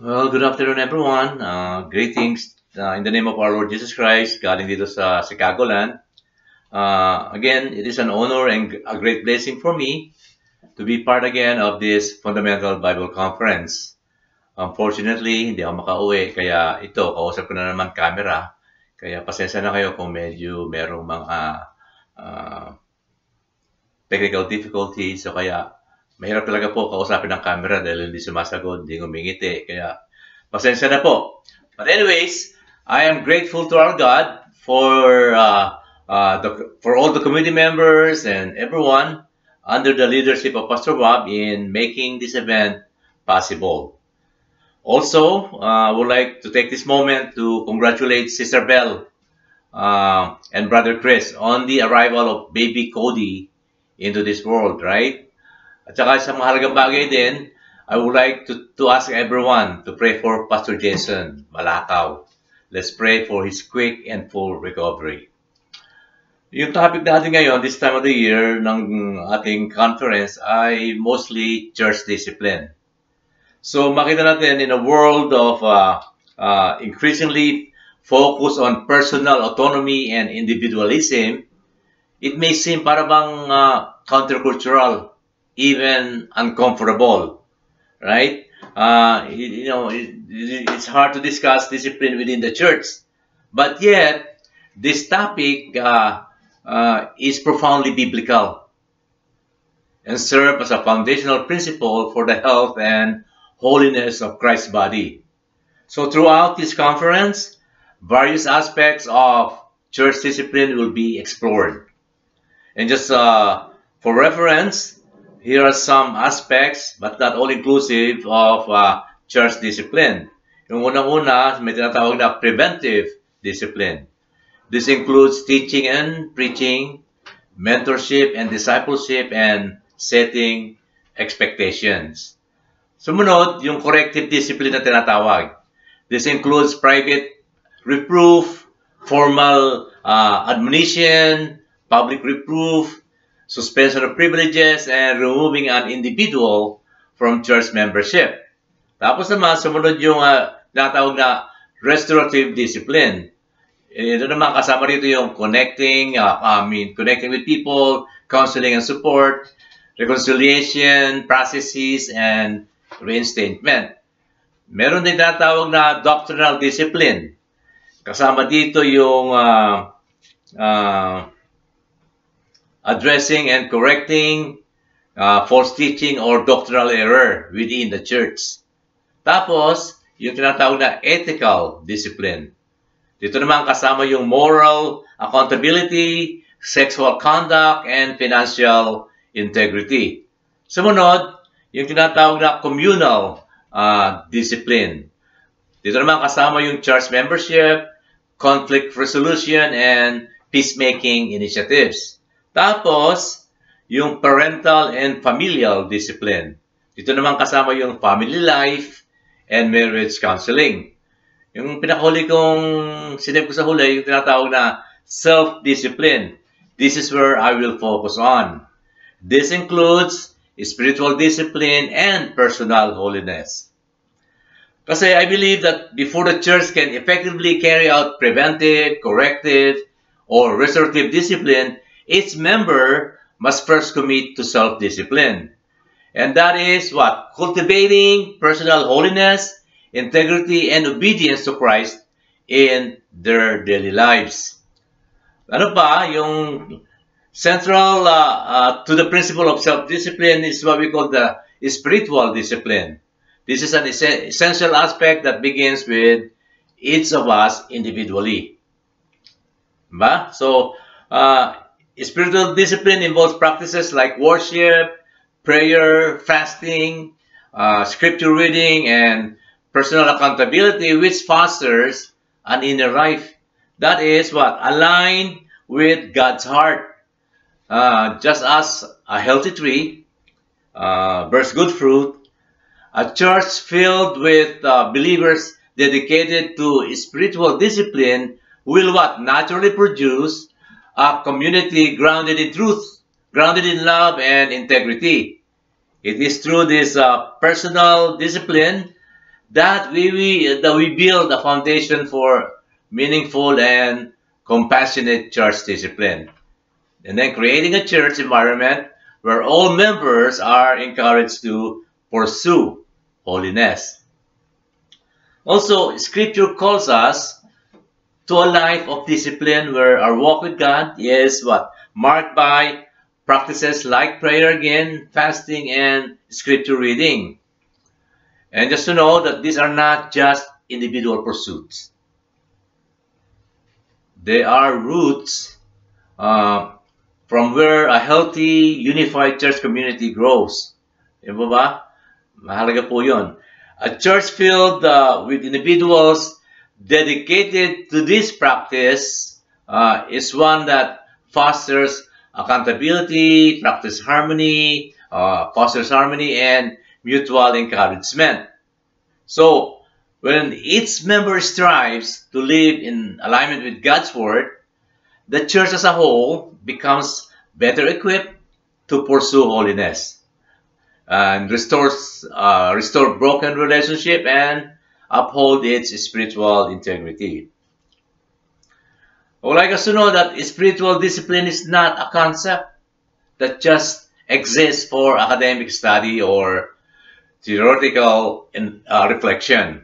Well, good afternoon, everyone. Greetings in the name of our Lord Jesus Christ, galing dito sa Chicago land. Again, it is an honor and a great blessing for me to be part again of this Fundamental Bible Conference. Unfortunately, hindi ako makauwi, kaya ito, kausap ko na naman camera. Kaya pasensya na kayo kung medyo merong mga technical difficulties. So kaya mahirap talaga po kausapin ng camera dahil hindi sumasagot, hindi ngumingiti. Kaya pasensya na po. But anyways, I am grateful to our God for all the community members and everyone under the leadership of Pastor Bob in making this event possible. Also, I would like to take this moment to congratulate Sister Bell and Brother Chris on the arrival of baby Cody into this world, right? At saka sa mahalagang bagay din, I would like to ask everyone to pray for Pastor Jason Malakaw. Let's pray for his quick and full recovery. Yung topic natin ngayon, this time of the year, ng ating conference ay mostly church discipline. So makita natin in a world of increasingly focus on personal autonomy and individualism, it may seem para bang countercultural, even uncomfortable, right? It's hard to discuss discipline within the church, but yet this topic is profoundly biblical and serve as a foundational principle for the health and holiness of Christ's body. So throughout this conference, various aspects of church discipline will be explored. And just for reference, here are some aspects, but not all inclusive, of church discipline. Yung unang-una, may tinatawag na preventive discipline. This includes teaching and preaching, mentorship and discipleship, and setting expectations. Sumunod, yung corrective discipline na tinatawag. This includes private reproof, formal admonition, public reproof, suspension of privileges, and removing an individual from church membership. Tapos naman, sumunod yung tinatawag na restorative discipline. Ito naman, kasama rito yung connecting with people, counseling and support, reconciliation, processes, and reinstatement. Meron din tinatawag na doctrinal discipline. Kasama dito yung addressing and correcting false teaching or doctrinal error within the church. Tapos, yung tinatawag na ethical discipline. Dito naman kasama yung moral accountability, sexual conduct, and financial integrity. Sumunod, yung tinatawag na communal discipline. Dito naman kasama yung church membership, conflict resolution, and peacemaking initiatives. Tapos, yung parental and familial discipline. Dito naman kasama yung family life and marriage counseling. Yung pinakahuli kong sinip ko sa huli, yung tinatawag na self-discipline. This is where I will focus on. This includes spiritual discipline and personal holiness. Kasi I believe that before the church can effectively carry out preventive, corrective, or restorative discipline, its member must first commit to self-discipline. And that is what? Cultivating personal holiness, integrity, and obedience to Christ in their daily lives. Ano pa? Yung central to the principle of self-discipline is what we call the spiritual discipline. This is an essential aspect that begins with each of us individually. Diba? So, spiritual discipline involves practices like worship, prayer, fasting, scripture reading, and personal accountability, which fosters an inner life that is what? Aligned with God's heart. Just as a healthy tree bears good fruit, a church filled with believers dedicated to spiritual discipline will what? Naturally produce a community grounded in truth, grounded in love and integrity. It is through this personal discipline that we build a foundation for meaningful and compassionate church discipline. And then creating a church environment where all members are encouraged to pursue holiness. Also, Scripture calls us to a life of discipline where our walk with God is what? Marked by practices like prayer again, fasting, and Scripture reading. And just to know that these are not just individual pursuits. They are roots from where a healthy, unified church community grows. Di ba ba? Mahalaga po yun. A church filled with individuals dedicated to this practice is one that fosters accountability, fosters harmony, and mutual encouragement. So, when each member strives to live in alignment with God's Word, the church as a whole becomes better equipped to pursue holiness and restore broken relationship and uphold its spiritual integrity. I would like us to know that spiritual discipline is not a concept that just exists for academic study or theoretical reflection.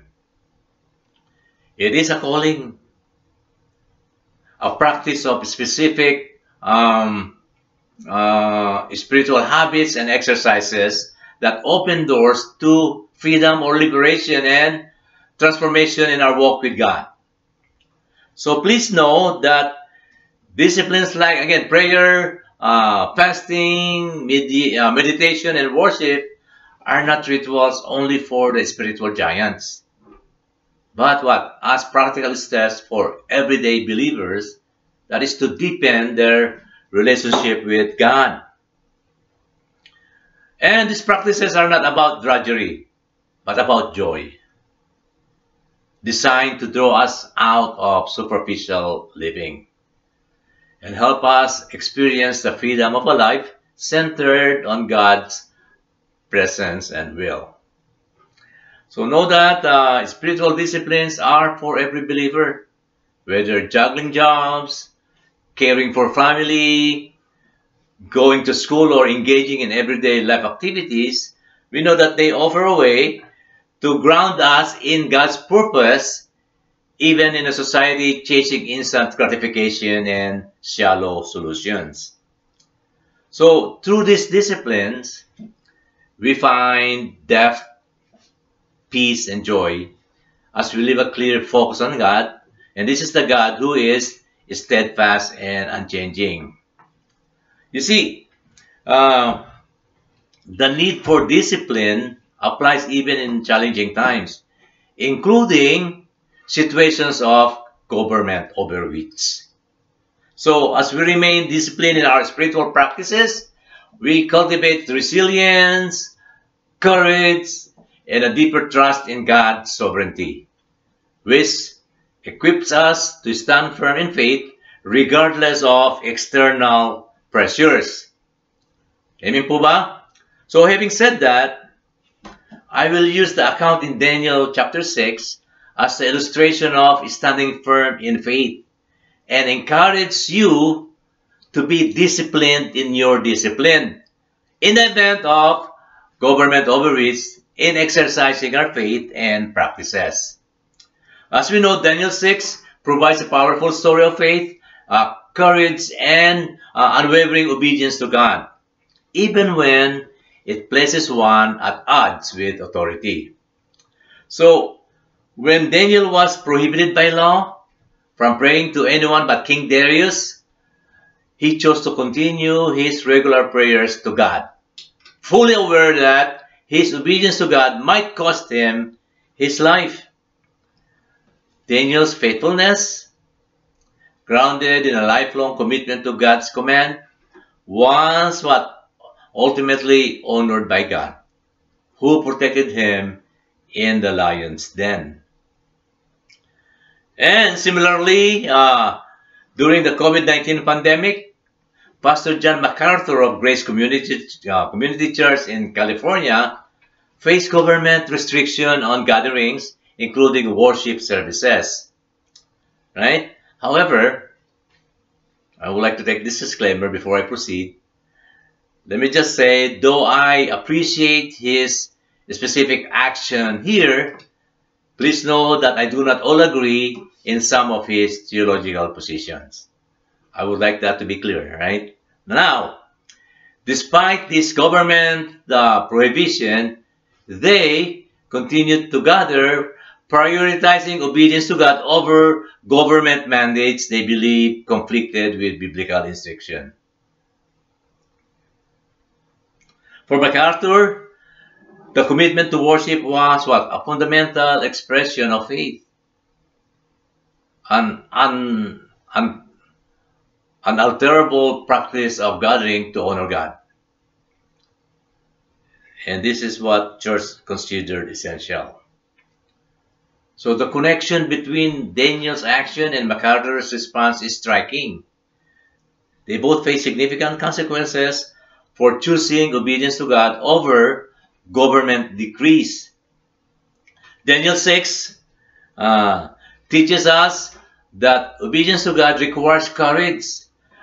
It is a calling, a practice of specific spiritual habits and exercises that open doors to freedom or liberation and transformation in our walk with God. So please know that disciplines like, again, prayer, fasting, meditation, and worship are not rituals only for the spiritual giants, but as practical steps for everyday believers, that is to deepen their relationship with God. And these practices are not about drudgery, but about joy, designed to draw us out of superficial living and help us experience the freedom of a life centered on God's presence and will. So know that spiritual disciplines are for every believer, whether juggling jobs, caring for family, going to school, or engaging in everyday life activities. We know that they offer a way to ground us in God's purpose, even in a society chasing instant gratification and shallow solutions. So through these disciplines, we find depth, peace, and joy as we live a clear focus on God. And this is the God who is steadfast and unchanging. You see, the need for discipline applies even in challenging times, including situations of government overreach. So as we remain disciplined in our spiritual practices, we cultivate resilience, courage, and a deeper trust in God's sovereignty, which equips us to stand firm in faith regardless of external pressures. Amen po ba? So having said that, I will use the account in Daniel chapter 6 as the illustration of standing firm in faith and encourage you to be disciplined in your discipline in the event of government overreach in exercising our faith and practices. As we know, Daniel 6 provides a powerful story of faith, courage, and unwavering obedience to God, even when it places one at odds with authority. So, when Daniel was prohibited by law from praying to anyone but King Darius, he chose to continue his regular prayers to God, fully aware that his obedience to God might cost him his life. Daniel's faithfulness, grounded in a lifelong commitment to God's command, was ultimately honored by God, who protected him in the lion's den. And similarly, during the COVID-19 pandemic, Pastor John MacArthur of Grace Community Church in California face government restriction on gatherings, including worship services. Right? However, I would like to take this disclaimer before I proceed. Let me just say, though I appreciate his specific action here, please know that I do not all agree in some of his theological positions. I would like that to be clear, right? Now, despite this government prohibition, they continued to gather, prioritizing obedience to God over government mandates they believe conflicted with biblical instruction. For MacArthur, the commitment to worship was what? A fundamental expression of faith. An unalterable practice of gathering to honor God. And this is what church considered essential. So the connection between Daniel's action and MacArthur's response is striking. They both face significant consequences for choosing obedience to God over government decrees. Daniel 6 teaches us that obedience to God requires courage,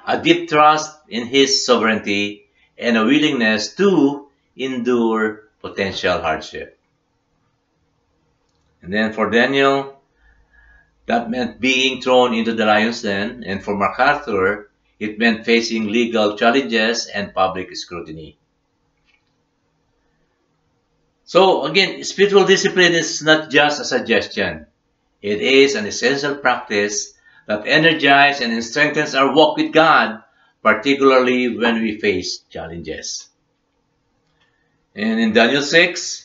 a deep trust in His sovereignty, and a willingness to endure potential hardship. And then for Daniel, that meant being thrown into the lion's den, and for MacArthur, it meant facing legal challenges and public scrutiny. So again, spiritual discipline is not just a suggestion. It is an essential practice that energizes and strengthens our walk with God, particularly when we face challenges. And in Daniel 6,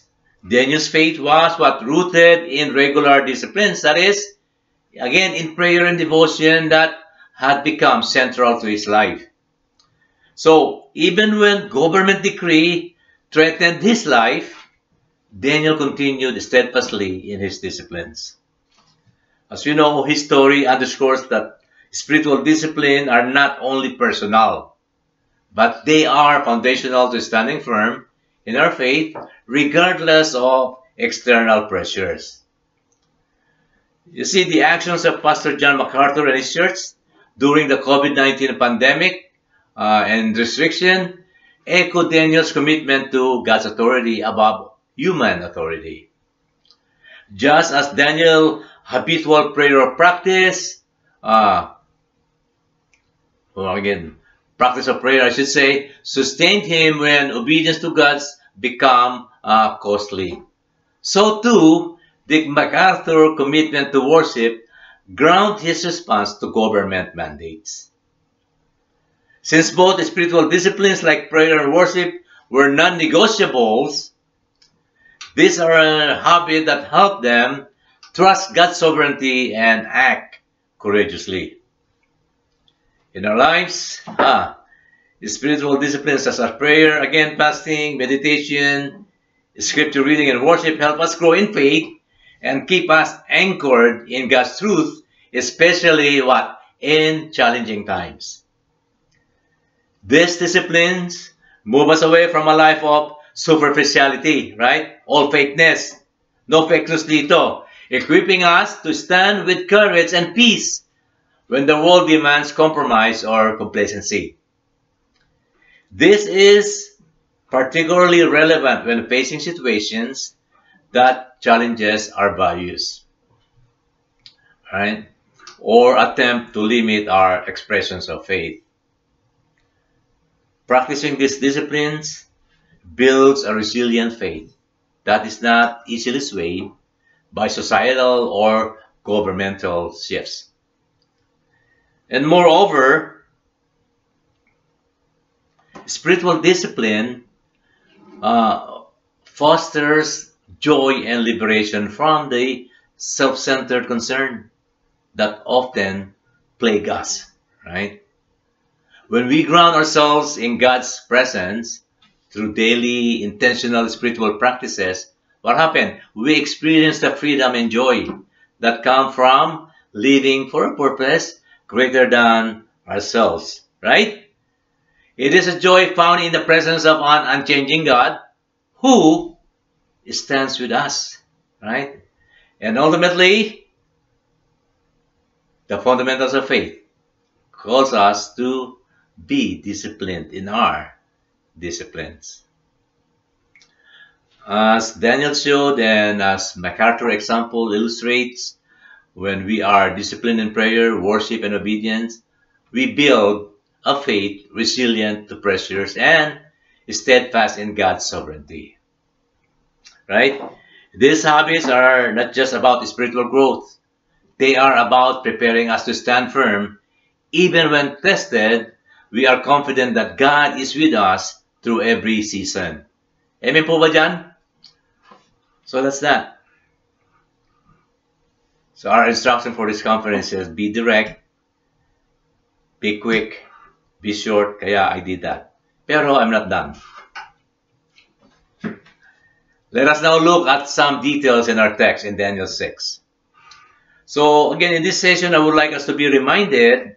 Daniel's faith was what? Rooted in regular disciplines. That is, again, in prayer and devotion that had become central to his life. So, even when government decree threatened his life, Daniel continued steadfastly in his disciplines. As you know, his story underscores that spiritual discipline are not only personal, but they are foundational to standing firm in our faith, regardless of external pressures. You see, the actions of Pastor John MacArthur and his church during the COVID-19 pandemic and restriction echo Daniel's commitment to God's authority above human authority. Just as Daniel's habitual prayer practice, practice of prayer, I should say, sustained him when obedience to God became costly. So too, the MacArthur commitment to worship ground his response to government mandates. Since both spiritual disciplines like prayer and worship were non-negotiables, these are a habit that helped them trust God's sovereignty and act courageously. In our lives, spiritual disciplines such as prayer, again, fasting, meditation, scripture reading, and worship help us grow in faith and keep us anchored in God's truth, especially in challenging times. These disciplines move us away from a life of superficiality, right? All fakeness. No fake news dito. Equipping us to stand with courage and peace when the world demands compromise or complacency. This is particularly relevant when facing situations that challenges our values, right? Or attempt to limit our expressions of faith. Practicing these disciplines builds a resilient faith that is not easily swayed by societal or governmental shifts. And moreover, spiritual discipline fosters joy and liberation from the self-centered concern that often plague us, right? When we ground ourselves in God's presence through daily intentional spiritual practices, what happens? We experience the freedom and joy that come from living for a purpose greater than ourselves, right? It is a joy found in the presence of an unchanging God who stands with us, right? And ultimately, the fundamentals of faith calls us to be disciplined in our disciplines. As Daniel showed and as MacArthur example illustrates, when we are disciplined in prayer, worship, and obedience, we build a faith resilient to pressures and steadfast in God's sovereignty. Right? These habits are not just about spiritual growth. They are about preparing us to stand firm. Even when tested, we are confident that God is with us through every season. Amen po ba dyan? So that's that. So our instruction for this conference is be direct, be quick, be short. Kaya I did that. Pero I'm not done. Let us now look at some details in our text in Daniel 6. So again, in this session, I would like us to be reminded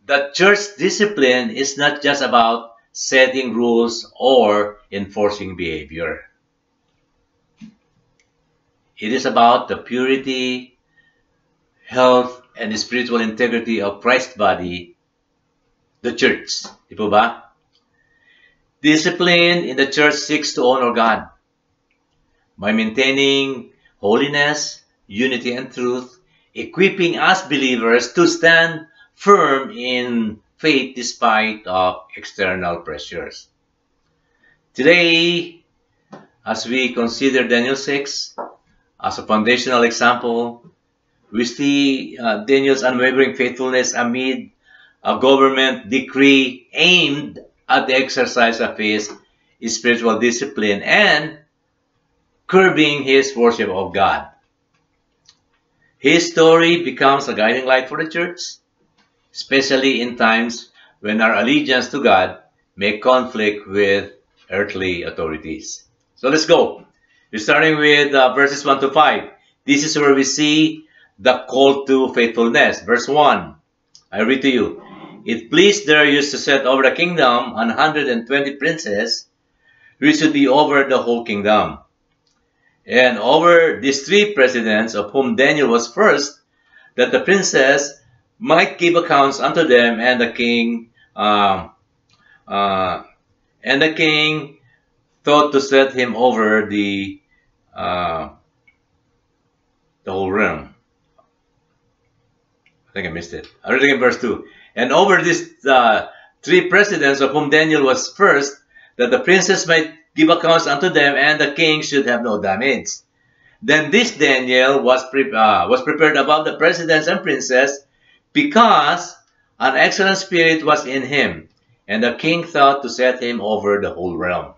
that church discipline is not just about setting rules or enforcing behavior. It is about the purity, health, and spiritual integrity of Christ's body, the church. Di po ba? Discipline in the church seeks to honor God by maintaining holiness, unity, and truth, equipping us believers to stand firm in faith despite of external pressures. Today, as we consider Daniel 6 as a foundational example, we see Daniel's unwavering faithfulness amid a government decree aimed at the exercise of his spiritual discipline and curbing his worship of God. His story becomes a guiding light for the church, especially in times when our allegiance to God may conflict with earthly authorities. So let's go. We're starting with verses 1 to 5. This is where we see the call to faithfulness. Verse 1, I read to you. It pleased Darius to set over the kingdom 120 princes, which should be over the whole kingdom. And over these 3 presidents, of whom Daniel was first, that the princes might give accounts unto them, and the king thought to set him over the whole realm. I think I missed it. I read it in verse 2. And over these 3 presidents, of whom Daniel was first, that the princes might give accounts unto them, and the king should have no damage. Then this Daniel was prepared above the presidents and princes, because an excellent spirit was in him, and the king thought to set him over the whole realm.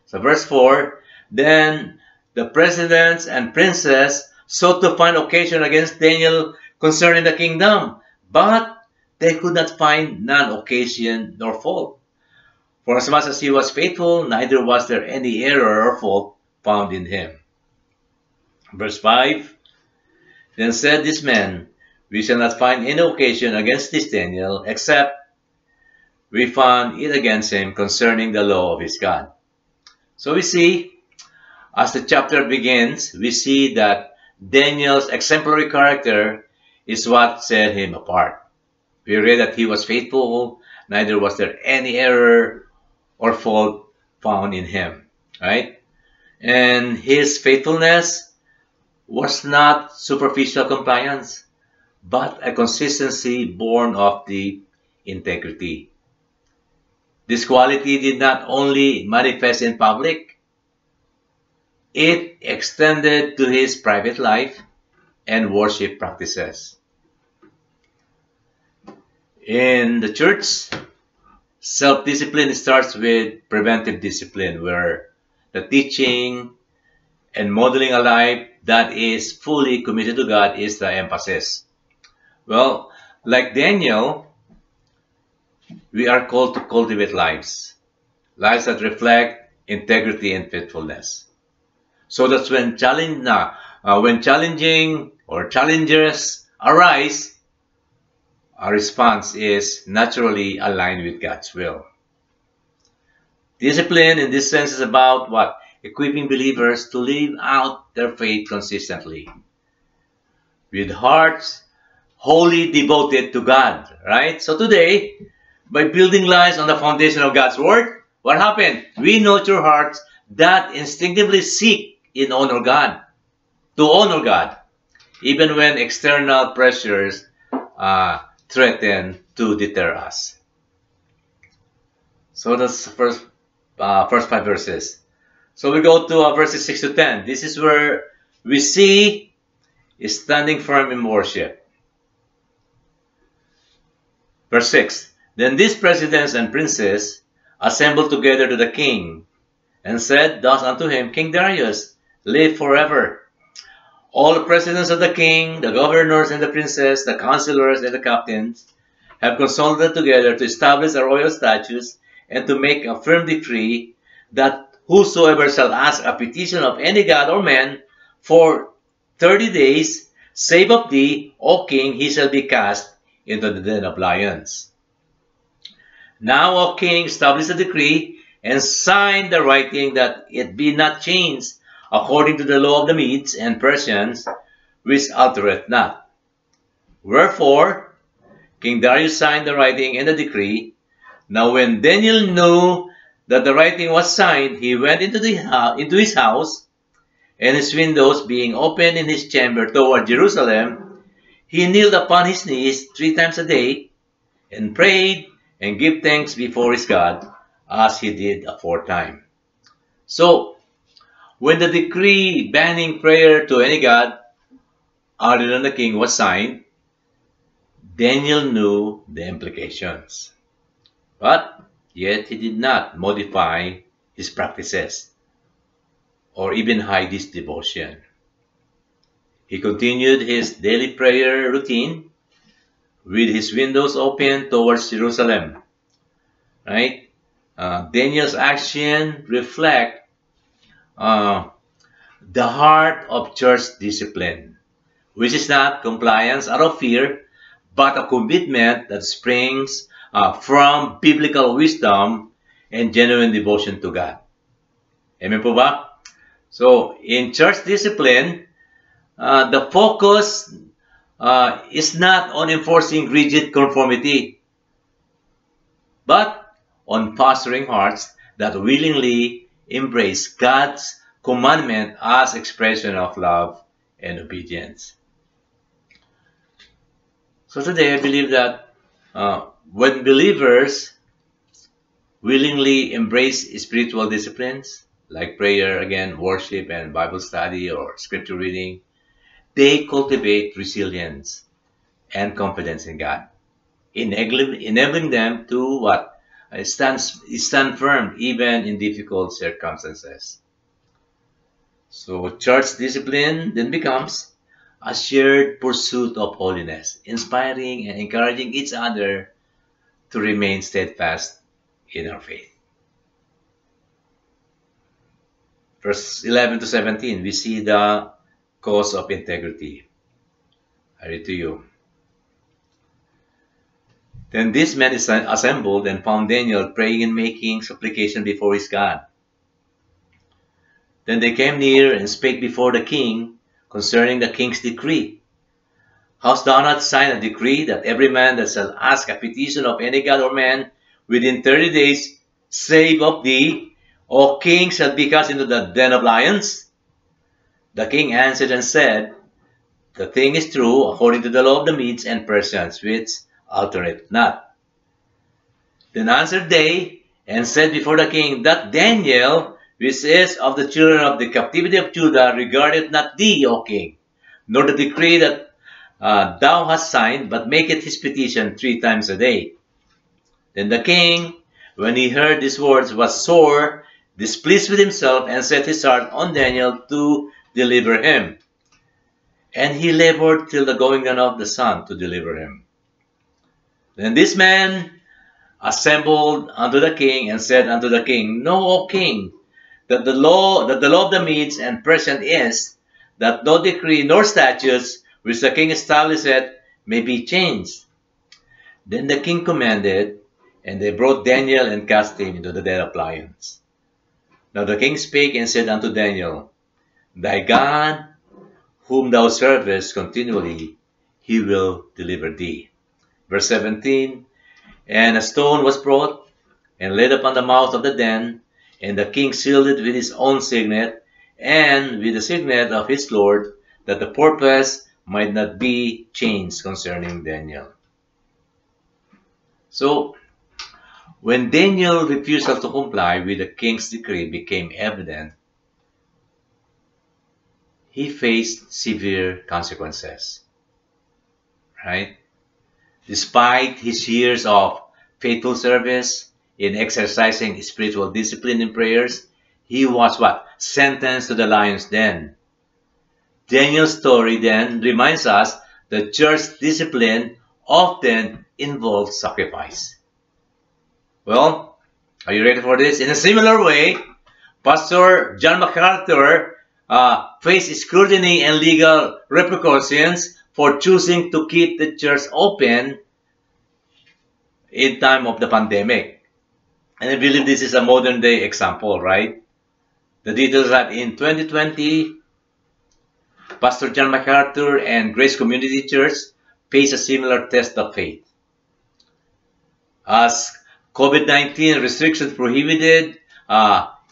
So verse 4, then the presidents and princes sought to find occasion against Daniel concerning the kingdom, but they could not find none occasion nor fault. For as much as he was faithful, neither was there any error or fault found in him. Verse 5, then said this man, we shall not find any occasion against this Daniel, except we found it against him concerning the law of his God. So we see, as the chapter begins, we see that Daniel's exemplary character is what set him apart. We read that he was faithful, neither was there any error or fault found in him, right? And his faithfulness was not superficial compliance, but a consistency born of the integrity. This quality did not only manifest in public, it extended to his private life and worship practices. In the church, self-discipline starts with preventive discipline, where the teaching and modeling a life that is fully committed to God is the emphasis. Well, like Daniel, we are called to cultivate lives that reflect integrity and faithfulness. So that's when challenging or challenges arise, our response is naturally aligned with God's will. Discipline in this sense is about what? equipping believers to live out their faith consistently with hearts wholly devoted to God, right? So today, by building lives on the foundation of God's Word, what happened? We nurture hearts that instinctively seek to honor God, even when external pressures threaten to deter us. So that's the first 5 verses. So we go to verses 6 to 10. This is where we see is standing firm in worship. Verse 6. Then these presidents and princes assembled together to the king, and said thus unto him, King Darius, live forever. All the presidents of the king, the governors and the princes, the counselors and the captains, have consulted together to establish a royal statutes and to make a firm decree that whosoever shall ask a petition of any god or man for 30 days, save of thee, O king, he shall be cast into the den of lions. Now, O king, establish a decree and sign the writing that it be not changed according to the law of the Medes and Persians, which altereth not. Wherefore, King Darius signed the writing and the decree. Now when Daniel knew that the writing was signed, he went into his house, and his windows being open in his chamber toward Jerusalem, he kneeled upon his knees 3 times a day, and prayed and gave thanks before his God, as he did aforetime. So, when the decree banning prayer to any god other than the king was signed, Daniel knew the implications. But yet he did not modify his practices or even hide his devotion. He continued his daily prayer routine with his windows open towards Jerusalem. Right? Daniel's action reflect the heart of church discipline, which is not compliance out of fear, but a commitment that springs from biblical wisdom and genuine devotion to God. Amen po ba? So, in church discipline, the focus is not on enforcing rigid conformity, but on fostering hearts that willingly embrace God's commandment as expression of love and obedience. So today, I believe that when believers willingly embrace spiritual disciplines, like prayer, again, worship and Bible study or scripture reading, they cultivate resilience and confidence in God, enabling them to what? Stand firm even in difficult circumstances. So church discipline then becomes a shared pursuit of holiness, inspiring and encouraging each other to remain steadfast in our faith. Verse 11 to 17, we see the cause of integrity. I read to you. Then these men assembled and found Daniel praying and making supplication before his God. Then they came near and spake before the king concerning the king's decree. Hast thou not signed a decree that every man that shall ask a petition of any god or man within 30 days, save of thee, O king, shall be cast into the den of lions? The king answered and said, The thing is true, according to the law of the Medes and Persians, which altereth not. Then answered they, and said before the king, That Daniel, which is of the children of the captivity of Judah, regardeth not thee, O king, nor the decree that thou hast signed, but maketh his petition 3 times a day. Then the king, when he heard these words, was sore displeased with himself, and set his heart on Daniel to deliver him. And he labored till the going down of the sun to deliver him. Then this man assembled unto the king, and said unto the king, Know, O king, that the law of the Medes and Persians is, that no decree nor statutes which the king establisheth may be changed. Then the king commanded, and they brought Daniel and cast him into the den of lions. Now the king spake and said unto Daniel, Thy God, whom thou servest continually, he will deliver thee. Verse 17, And a stone was brought and laid upon the mouth of the den, and the king sealed it with his own signet, and with the signet of his lord, that the purpose might not be changed concerning Daniel. So, when Daniel's refusal to comply with the king's decree became evident, he faced severe consequences. Right? Despite his years of faithful service in exercising spiritual discipline in prayers, he was what? Sentenced to the lion's den. Daniel's story then reminds us that church discipline often involves sacrifice. Well, are you ready for this? In a similar way, Pastor John MacArthur faced scrutiny and legal repercussions for choosing to keep the church open in time of the pandemic. And I believe this is a modern day example, right? The details that in 2020, Pastor John MacArthur and Grace Community Church faced a similar test of faith. As COVID-19 restrictions prohibited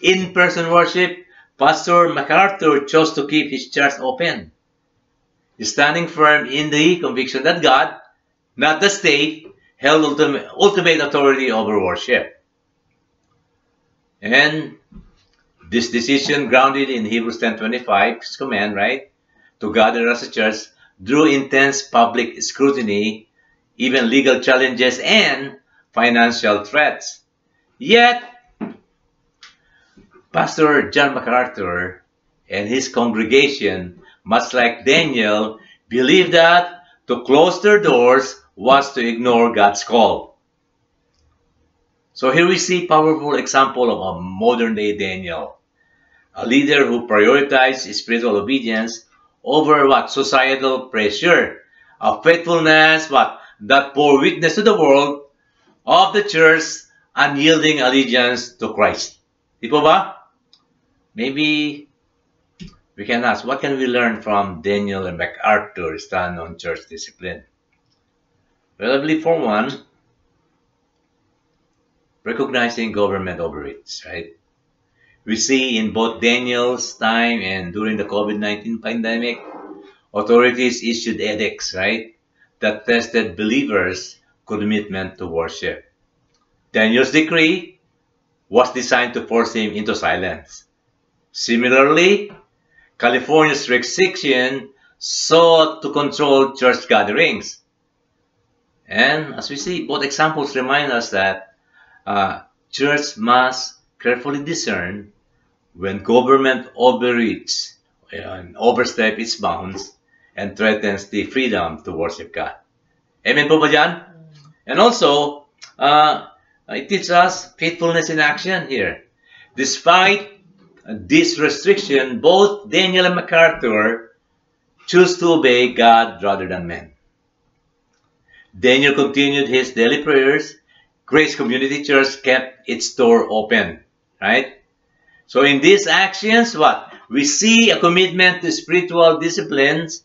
in-person worship, Pastor MacArthur chose to keep his church open, standing firm in the conviction that God, not the state, held ultimate authority over worship. And this decision, grounded in Hebrews 10:25's command, right, to gather as a church, drew intense public scrutiny, even legal challenges, and financial threats. Yet, Pastor John MacArthur and his congregation, much like Daniel, believed that to close their doors was to ignore God's call. So here we see a powerful example of a modern-day Daniel, a leader who prioritized spiritual obedience over what? Societal pressure, a faithfulness that bore witness to the world of the church's unyielding allegiance to Christ. Di po ba? Maybe we can ask, what can we learn from Daniel and MacArthur's stand on church discipline? Well, I believe for one, recognizing government overreach, right? We see in both Daniel's time and during the COVID-19 pandemic, authorities issued edicts, right, that tested believers' commitment to worship. Daniel's decree was designed to force him into silence. Similarly, California's restriction sought to control church gatherings. And as we see, both examples remind us that church must carefully discern when government overreach and overstep its bounds and threatens the freedom to worship God. Amen po ba dyan? And also, it teaches us faithfulness in action here. Despite this restriction, both Daniel and MacArthur choose to obey God rather than men. Daniel continued his daily prayers. Grace Community Church kept its door open, right? So in these actions, we see a commitment to spiritual disciplines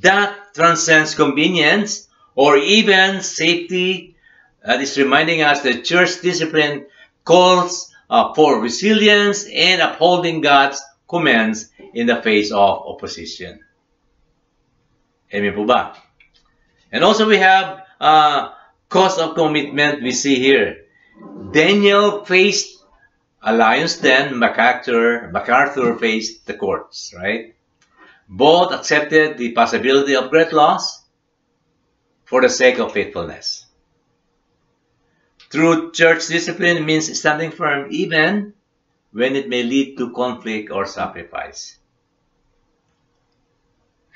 that transcends convenience or even safety. That is reminding us that church discipline calls for resilience and upholding God's commands in the face of opposition. Amen po ba? And also we have cause of commitment we see here. Daniel faced a lion's den, MacArthur faced the courts, right? Both accepted the possibility of great loss for the sake of faithfulness. True church discipline means standing firm even when it may lead to conflict or sacrifice.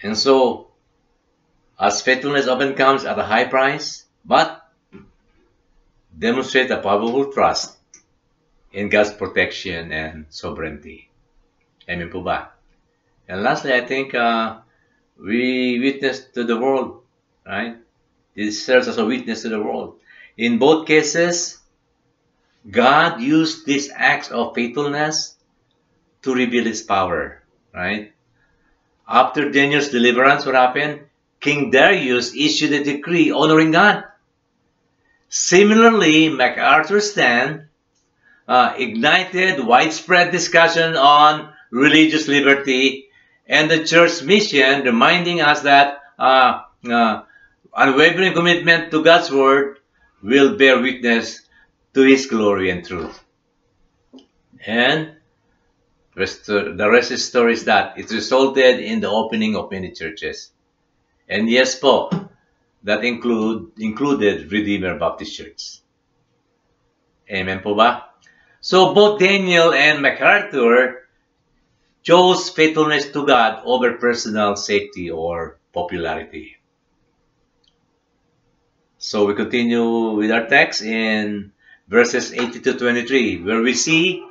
And so, as faithfulness often comes at a high price, but demonstrate a powerful trust in God's protection and sovereignty. Amen po ba? And lastly, I think we witness to the world, right? This serves as a witness to the world. In both cases, God used these acts of faithfulness to reveal his power, right? After Daniel's deliverance, what happened? King Darius issued a decree honoring God. Similarly, MacArthur's stand ignited widespread discussion on religious liberty and the church's mission, reminding us that unwavering commitment to God's word will bear witness to his glory and truth. And the rest is story is that it resulted in the opening of many churches. And yes po, that included Redeemer Baptist Church. Amen po ba? So both Daniel and MacArthur chose faithfulness to God over personal safety or popularity. So we continue with our text in verses 18 to 23, where we see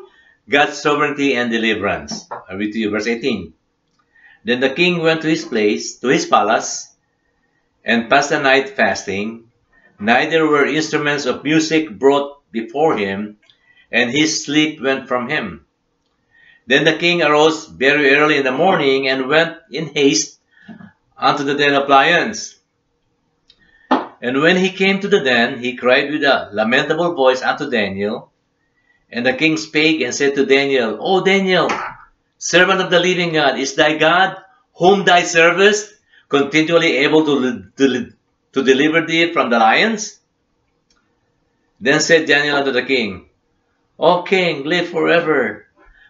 God's sovereignty and deliverance. I read to you verse 18. Then the king went to his palace, and passed the night fasting. Neither were instruments of music brought before him, and his sleep went from him. Then the king arose very early in the morning, and went in haste unto the den of lions. And when he came to the den, he cried with a lamentable voice unto Daniel. And the king spake and said to Daniel, O Daniel, servant of the living God, is thy God, whom thou servest, continually able to deliver thee from the lions? Then said Daniel unto the king, O king, live forever.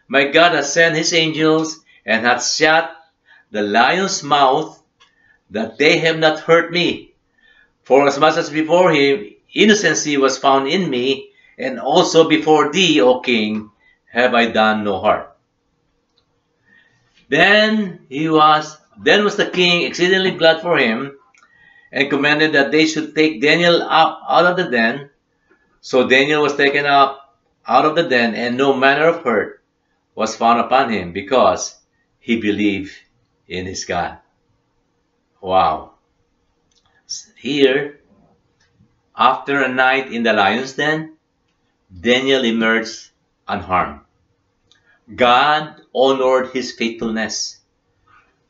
My God hath sent his angels, and hath shut the lions' mouth, that they have not hurt me. For as much as before him innocency was found in me, and also before thee, O king, have I done no harm. Then was the king exceedingly glad for him, and commanded that they should take Daniel up out of the den. So Daniel was taken up out of the den, and no manner of hurt was found upon him, because he believed in his God. Wow. Here, after a night in the lion's den, Daniel emerged unharmed. God honored his faithfulness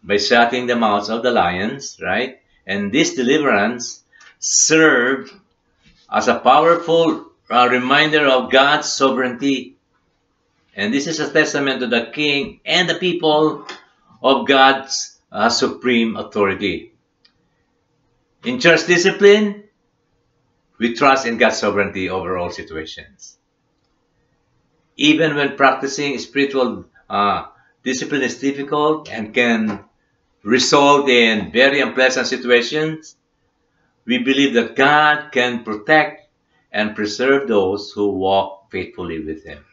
by shutting the mouths of the lions, right? And this deliverance served as a powerful reminder of God's sovereignty. And this is a testament to the king and the people of God's supreme authority. In church discipline, we trust in God's sovereignty over all situations. Even when practicing spiritual discipline is difficult and can result in very unpleasant situations, we believe that God can protect and preserve those who walk faithfully with Him.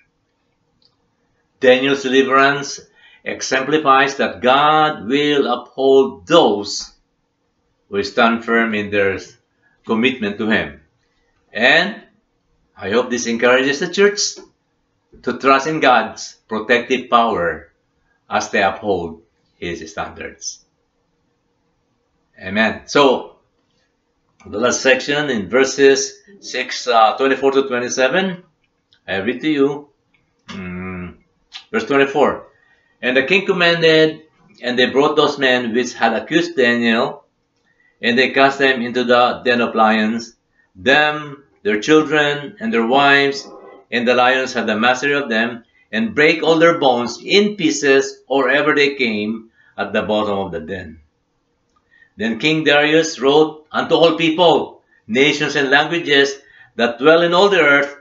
Daniel's deliverance exemplifies that God will uphold those who stand firm in their commitment to Him. And I hope this encourages the church to trust in God's protective power as they uphold His standards. Amen. So, the last section in verses 24 to 27, I read to you. Verse 24. And the king commanded, and they brought those men which had accused Daniel, and they cast them into the den of lions, them, their children, and their wives, and the lions had the mastery of them, and brake all their bones in pieces, or ever they came at the bottom of the den. Then King Darius wrote unto all people, nations, and languages that dwell in all the earth,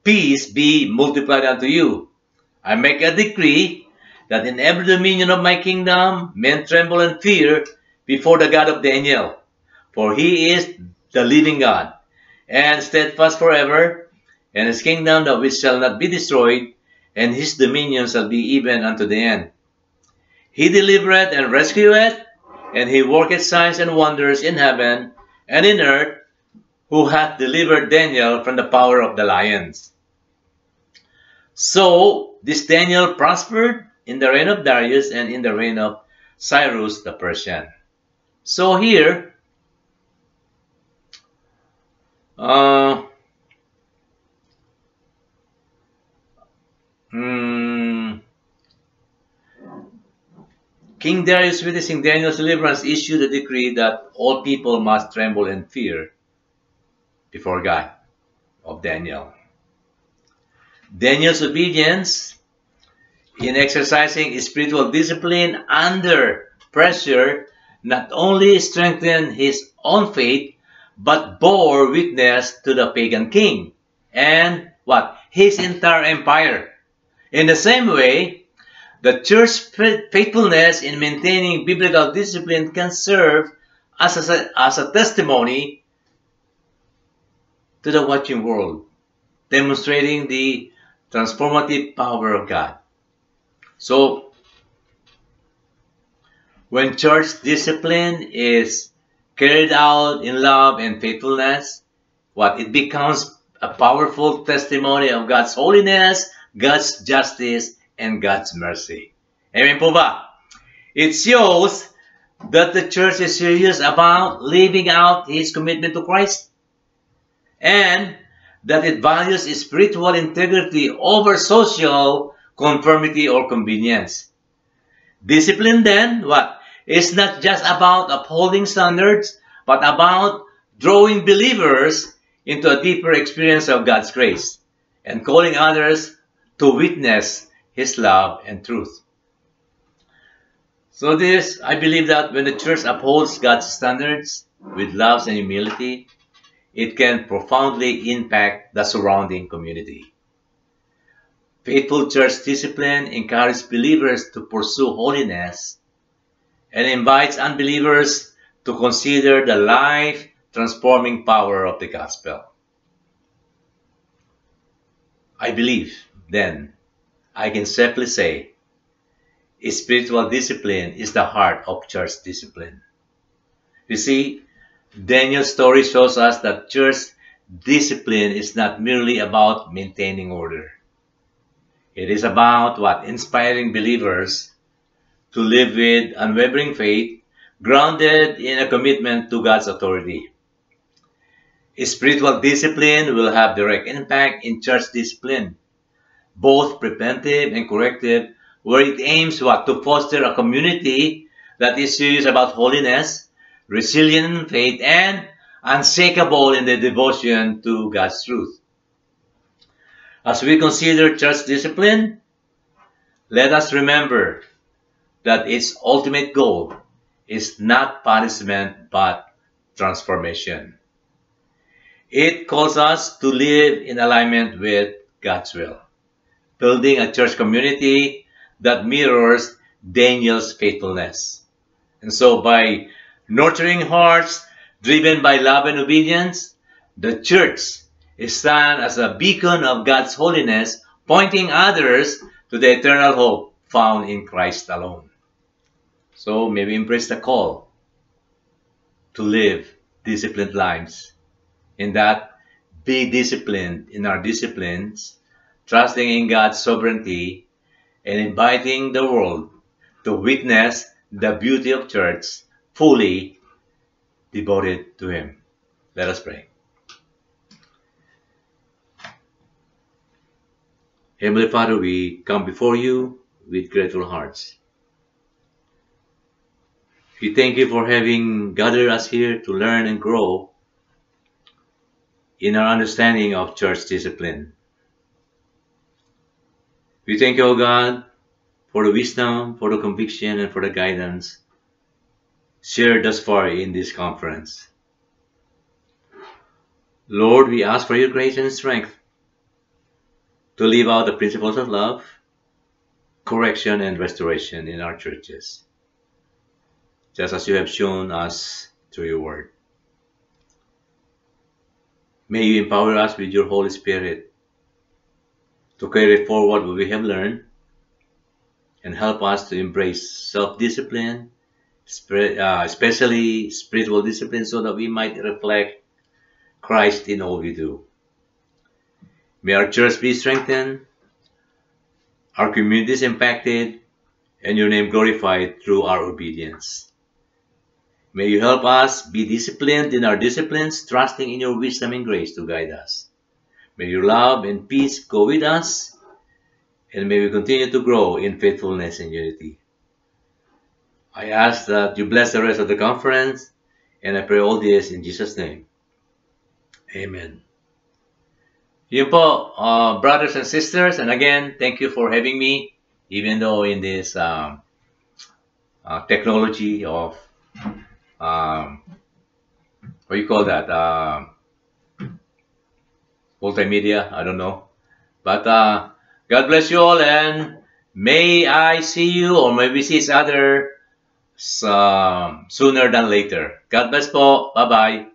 peace be multiplied unto you. I make a decree that in every dominion of my kingdom men tremble and fear before the God of Daniel, for he is the living God, and steadfast forever, and his kingdom that which shall not be destroyed, and his dominion shall be even unto the end. He delivereth and rescueth, and he worketh signs and wonders in heaven and in earth, who hath delivered Daniel from the power of the lions. So this Daniel prospered in the reign of Darius and in the reign of Cyrus the Persian. So here, King Darius, witnessing Daniel's deliverance, issued a decree that all people must tremble and fear before God of Daniel. Daniel's obedience in exercising spiritual discipline under pressure not only strengthened his own faith, but bore witness to the pagan king and what? His entire empire. In the same way, the church's faithfulness in maintaining biblical discipline can serve as a testimony to the watching world, demonstrating the transformative power of God. So, when church discipline is carried out in love and faithfulness, it becomes a powerful testimony of God's holiness, God's justice, and God's mercy. Amen po ba? It shows that the church is serious about living out His commitment to Christ, and that it values spiritual integrity over social conformity or convenience. Discipline then, is not just about upholding standards, but about drawing believers into a deeper experience of God's grace and calling others to witness His love and truth. So I believe that when the church upholds God's standards with love and humility, it can profoundly impact the surrounding community. Faithful church discipline encourages believers to pursue holiness and invites unbelievers to consider the life-transforming power of the gospel. I believe, then, I can safely say, spiritual discipline is the heart of church discipline. You see, Daniel's story shows us that church discipline is not merely about maintaining order. It is about inspiring believers to live with unwavering faith, grounded in a commitment to God's authority. Spiritual discipline will have direct impact in church discipline, both preventive and corrective, where it aims to foster a community that is serious about holiness, resilient in faith, and unshakable in their devotion to God's truth. As we consider church discipline, let us remember that its ultimate goal is not punishment but transformation. It calls us to live in alignment with God's will, building a church community that mirrors Daniel's faithfulness. And so by nurturing hearts driven by love and obedience, the church stands as a beacon of God's holiness, pointing others to the eternal hope found in Christ alone. So may we embrace the call to live disciplined lives, in that be disciplined in our disciplines, trusting in God's sovereignty, and inviting the world to witness the beauty of church fully devoted to Him. Let us pray. Heavenly Father, we come before you with grateful hearts. We thank you for having gathered us here to learn and grow in our understanding of church discipline. We thank you, O God, for the wisdom, for the conviction, and for the guidance shared thus far in this conference. Lord, we ask for your grace and strength to live out the principles of love, correction, and restoration in our churches, just as you have shown us through your word. May you empower us with your Holy Spirit to carry forward what we have learned and help us to embrace self-discipline, especially spiritual discipline, so that we might reflect Christ in all we do. May our church be strengthened, our communities impacted, and your name glorified through our obedience. May you help us be disciplined in our disciplines, trusting in your wisdom and grace to guide us. May your love and peace go with us, and may we continue to grow in faithfulness and unity. I ask that you bless the rest of the conference, and I pray all this in Jesus' name. Amen. Yun po, brothers and sisters, and again, thank you for having me, even though in this technology of, what you call that, multimedia, I don't know. But God bless you all, and may I see you, or may we see each other sooner than later. God bless po. Bye-bye.